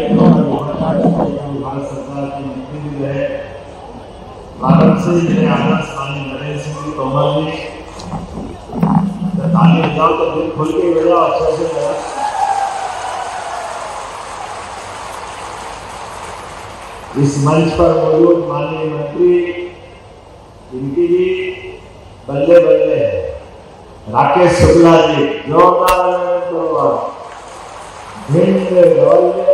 भारत सरकार के मंत्री भी रहे, प्रारंभ से मेरे आदर्श माननीय नरेंद्र सिंह तोमर जी, ताली बजाओ तो दिल खोल के बजाओ, अच्छे से बजाओ। इस मंच पर मौजूद माननीय मंत्री इनकी जी बल्ले बल्ले राकेश शुक्ला जी, जोरदार भिंड ग्वालियर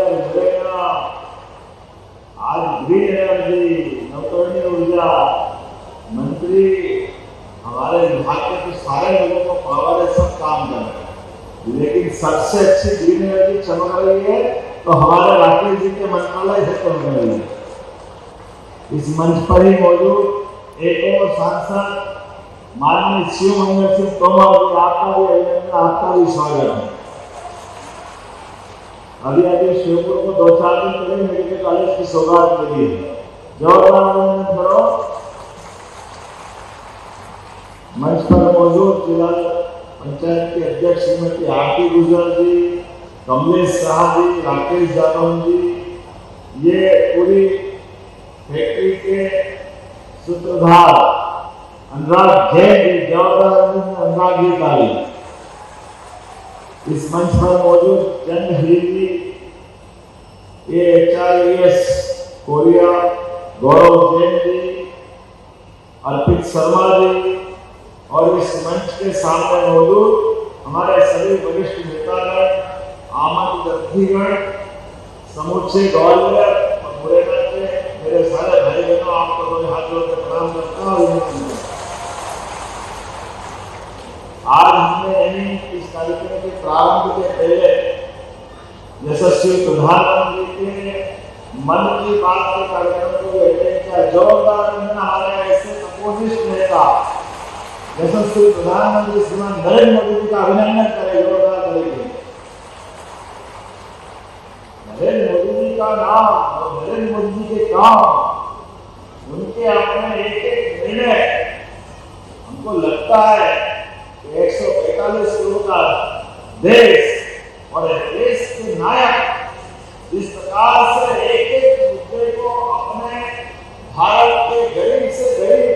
आज ग्रीन एनर्जी नवकरणीय ऊर्जा मंत्री हमारे विभाग के तो सारे लोगों को पावर है, सब काम कर रहे हैं, लेकिन सबसे अच्छी ग्रीन एनर्जी चमक रही है तो हमारे राकेश जी के मंत्रालय से चमक रही है। इस मंच पर ही मौजूद एक और सांसद माननीय शिव मंगल सिंह तोमर जी, आपका भी अभिनंदन, आपका भी स्वागत है। अभी शिवपुर को 2-4 दिन पहले मेडिकल कॉलेज की सौगात मिली है, जोरदार अभिनंदन करो। मंच पर मौजूद जिला पंचायत के अध्यक्ष श्रीमती आरती गुजर जी, कमलेश शाह जी, राकेश यादव जी, ये पूरी फैक्ट्री के सूत्रधार अनुराग जैन जी, जोरदार अनुराग जी ताली। इस मंच पर मौजूद चंद हिली, HIS कोरिया, गौरव जैन जी, अर्पित शर्मा जी, और इस मंच के सामने मौजूद हमारे सभी वरिष्ठ नेतागण, आमंत्रित अतिथिगण, समूचे ग्वालियर और मुरैना के मेरे सारे भाई बहनों, आपको तो हाथ जोड़कर प्रणाम करता हूँ। आज हमने इस कार्यक्रम के प्रारंभ के पहले यशस्वी प्रधानमंत्री के मन की बात के कार्यक्रम को अटेंड किया, जोरदार हमारे ऐसे अपोजिस्ट नेता यशस्वी प्रधानमंत्री श्रीमान नरेंद्र मोदी जी का अभिनंदन करें, जोरदार करेंगे। नरेंद्र मोदी जी का नाम और नरेंद्र मोदी जी के काम, उनके अपने एक निर्णय, हमको लगता है 145 करोड़ का देश और देश के नायक इस प्रकार से एक मुद्दे को अपने भारत के गरीब से गरीब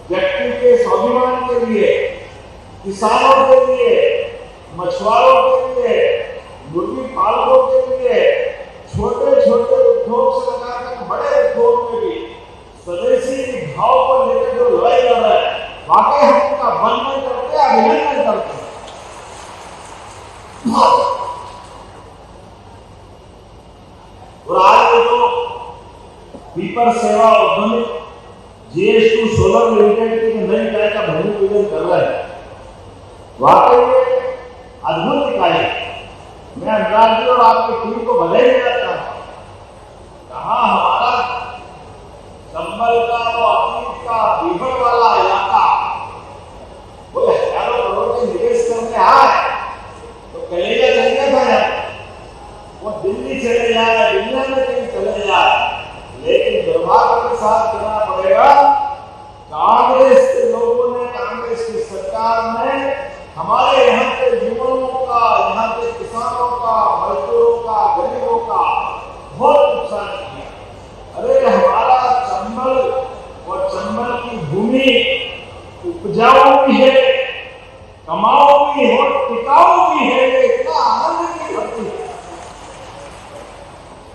व्यक्ति के स्वाभिमान के लिए, किसानों के लिए, मछुआरों के लिए, मुर्गी पालकों के लिए, छोटे छोटे उद्योग से लगाकर बड़े उद्योग में भी स्वदेशी भाव को लेकर जो लड़ाई लड़ रहा है, वाकई हम उनका वंदन करते हैं, अभिनंदन करते हैं। और आज जो पीपर सेवा औद्योगिक GS2 सोलर लिमिटेड की नई इकाई का भूमि पूजन कर रहा है, वाकई अद्भुत इकाई है। मैं अनुराग जी और आपकी टीम को बधाई देना चाहता हूं। कहाँ हमारा चंबल का वो अतीत का बीहड़ वाला इलाका, वो हजारों करोड़ के निवेश करने आए तो कलेजा चल गया था यार, वो दिल्ली चले जाए, दुनिया में कहीं चले जाए, लेकिन दुर्भाग्य के साथ कहना पड़ेगा, कांग्रेस के लोगों ने, कांग्रेस की सरकार ने हमारे यहाँ के युवाओं का, यहाँ के किसानों का, मजदूरों का, गरीबों का बहुत नुकसान किया। अरे हमारा चंबल और चंबल की भूमि उपजाऊ भी है, कमाऊ भी है और टिकाऊ भी है, इतना आनंद की धरती है,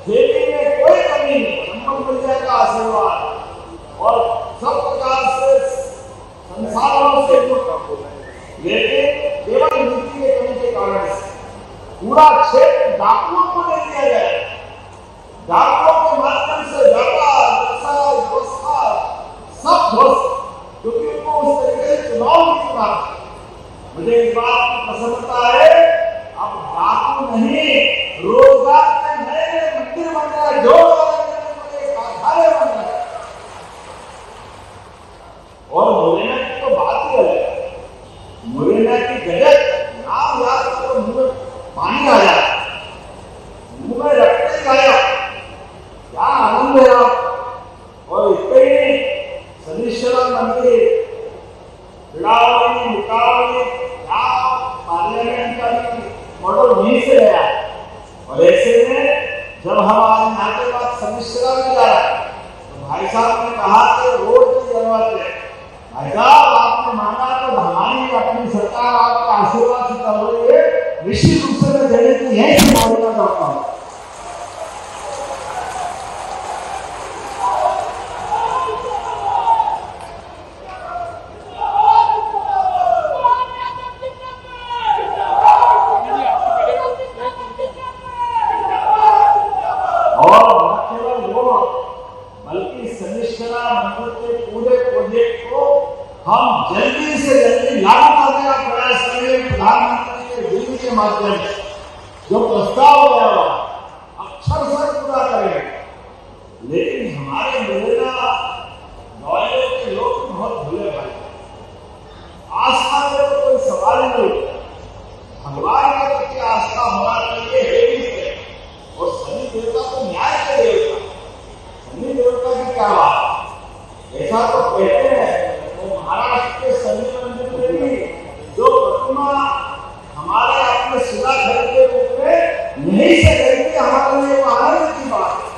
खेती में कोई कमी नहीं, चंबल मिल का आशीर्वाद और सब प्रकार से संसाधनों से युक्त, लेकिन केवल नीति के कमी के कारण से पूरा क्षेत्र डाकुओं को दे दिया गया। डाकुओं के माध्यम से व्यापार, व्यवस्था सब ध्वस्त, क्योंकि उनको उस तरीके से चुनाव नहीं चुना। मुझे इस बात की प्रसन्नता है, अब डाकू नहीं, रोजगार के नए नए मंदिर बन रहे हैं, जो कार्यालय बन रहे हैं। जब हमारे यहाँ के बाद समिश्रा में जा रहा है तो भाई साहब ने कहा कि रोड की जरूरत है। भाई साहब आपने मांगा तो हमारी अपनी सरकार आपके आशीर्वाद से चल रही है, निश्चित रूप से मैं देने की यही घोषणा करता हूँ। हम जल्दी से जल्दी लागू करने का प्रयास करेंगे। प्रधानमंत्री के दिल्ली के माध्यम से जो प्रस्ताव गया हुआ अक्षर से पूरा करेंगे। लेकिन हमारे मुरैना ग्वालियर के लोग बहुत भूले भाई, आस्था में तो कोई सवाल ही नहीं, भगवान के प्रति आस्था होना चाहिए। और शनि देवता तो न्याय के देवता, शनि देवता की क्या बात, ऐसा तो कहते हैं। महाराष्ट्र के शनि मंदिर में भी जो प्रतिमा हमारे अपने शिला घर के रूप में नहीं से गई थी, हमारे लिए वो आनंद की बात है।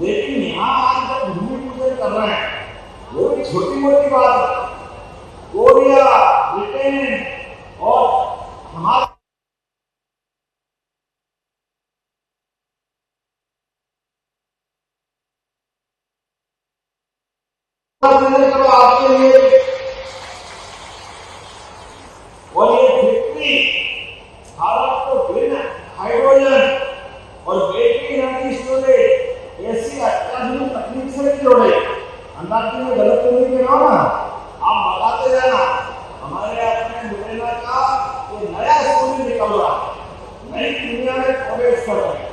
लेकिन यहाँ आज जब भूमि पूजन कर रहे हैं वो भी छोटी मोटी बात है। कोरिया, ब्रिटेन और हमारे आपके लिए और ये फैक्ट्री भारत को ग्रीन हाइड्रोजन और बैटरी एनर्जी स्टोरेज ऐसी अत्याधुनिक तकनीक से जोड़े। अंदाज में गलत तो नहीं कह रहा हूं ना, आप बताते जाना। हमारे अपने मुरैना का ये नया स्कूल निकल रहा है, नई दुनिया में प्रवेश कर रहे हैं।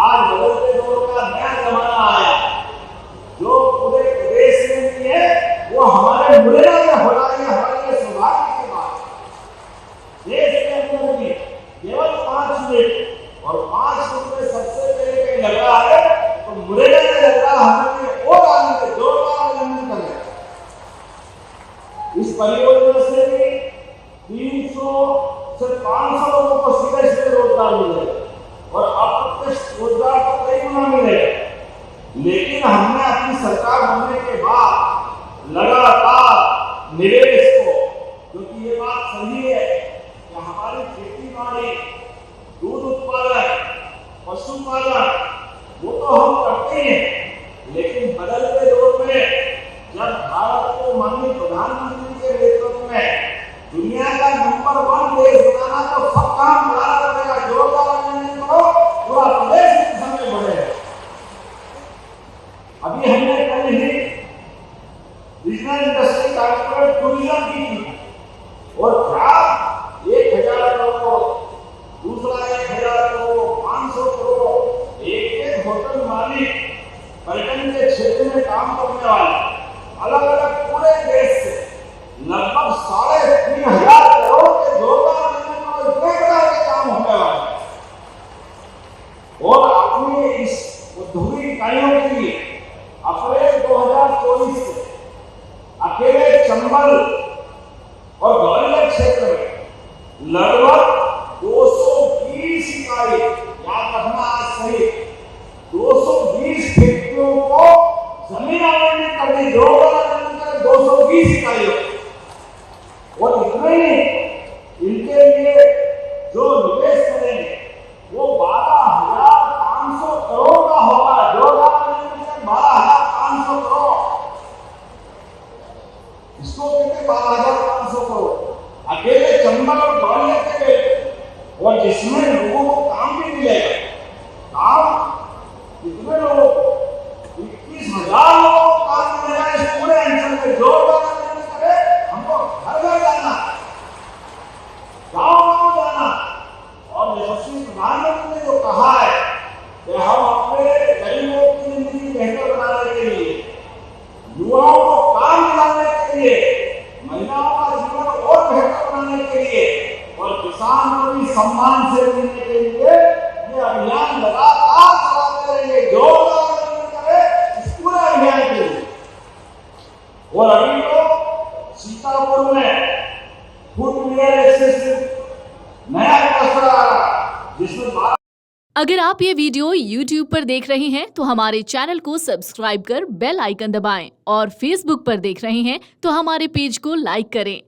आज बदलते दौर का नया जमाना आया, जो पूरे प्रदेश में भी है वो हमारे मुरैना में हो रहा है। हमारे लिए सौभाग्य की बात है। देश के अंदर भी केवल 5 मिनट और 5 रुपए सबसे पहले कहीं लग रहा है तो मुरैना में लग रहा है। हमें और आगे जोरदार अभिनंदन कर रहे हैं। इस परियोजना से भी 300 से 500 लोगों को सीधे सीधे रोजगार मिलेगा और अप्रत्यक्ष रोजगार तो कई गुना मिलेगा। लेकिन हमने अपनी सरकार बनने के बाद लगातार निवेश को, क्योंकि ये बात सही है कि हमारी खेती बाड़ी, दूध उत्पादन, पशुपालन वो तो हम करते हैं। लेकिन बदलते दौर में जब भारत को माननीय प्रधानमंत्री के नेतृत्व में दुनिया का नंबर 1 देश बनाना तो सब काम बड़ा करेगा। जोरदार अभिनंदन करो, पूरा प्रदेश इस समय बढ़े। अभी हमने कल ही रीजनल इंडस्ट्री कॉर्पोरेट टूरिज्म की थी और क्या 1000 करोड़, दूसरा 1000 करोड़, 500 करोड़, एक होटल मालिक पर्यटन के क्षेत्र में काम करने वाले अलग अलग पूरे देश से लगभग 3500 करोड़ के जोरदार के काम होने वाले। और अपनी इस औद्योगिक इकाइयों के लिए अप्रैल 2024 से अकेले चंबल और ग्वालियर क्षेत्र में लगभग 220 इकाई, याद रखना आज सही, 220 फैक्ट्रियों को जमीन आवंटित कर दी। 220 इकाइयों और इतना ही इनके लिए जो निवेश करेंगे वो 12,500 करोड़ का होगा। 12,500 करोड़, इसको कहते 12,500 करोड़ अकेले चंबल और ग्वालियर के लिए, और जिसमें लोगों को काम भी मिलेगा। काम कितने लोगों को? 21,000 लोगों को काम मिलेगा इस पूरे अंचल में। जोरदार करे, हमको घर घर जाना, गाँव जाना। और यशस्वी प्रधानमंत्री ने जो कहा है कि हम अपने गरीबों की जिंदगी बेहतर बनाने के लिए, युवाओं को काम दिलाने के लिए, महिलाओं का जीवन और बेहतर बनाने के लिए और किसान को भी सम्मान से देने के लिए ये अभियान लगातार चलाते रहेंगे। जोरदार करें इस पूरे अभियान के लिए। और अभी तो सीतापुर में फुटवेयर एक्सेस नया कचरा जिसमें अगर आप ये वीडियो YouTube पर देख रहे हैं तो हमारे चैनल को सब्सक्राइब कर बेल आइकन दबाएं और Facebook पर देख रहे हैं तो हमारे पेज को लाइक करें।